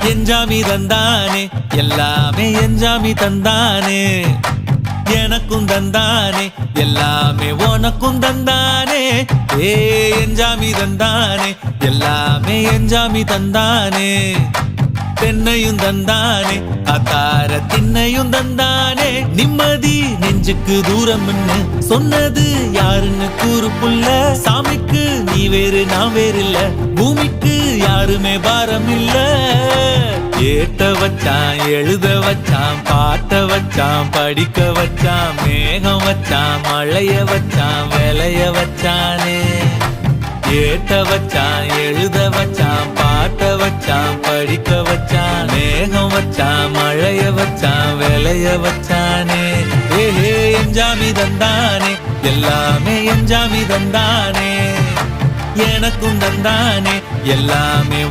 எஞ்சாமி தந்தானே எல்லாமே எஞ்சாமி தந்தானே எனக்கும் தந்தானே எல்லாமே உனக்கும் தந்தானே ஏ எஞ்சாமி தந்தானே எல்லாமே எஞ்சாமி தந்தானே தென்னையும் தந்தானே அத்தார திண்ணையும் தந்தானே நிம்மதி நெஞ்சுக்கு தூரம்னு சொன்னது யாருன்னு கூறு புள்ள சாமிக்கு நீ வேறு நான் வேறு இல்ல பூமிக்கு யாருமே பாரம் இல்ல ஏட்ட வச்சான் எழுத வச்சான் பாட்ட வச்சான் படிக்க வச்சான் மேகம் வச்சான் மழைய வச்சான் விளைய வச்சானே ஏட்ட வச்சான் எழுத வச்சான் பாட்ட வச்சான் படிக்க வச்சான் மேகம் வச்சான் மழைய வச்சான் விளைய வச்சானே ஏஹே எஞ்சாமி தந்தானே எல்லாமே எஞ்சாமி தந்தானே எனக்கும் தந்தானே எல்லாமே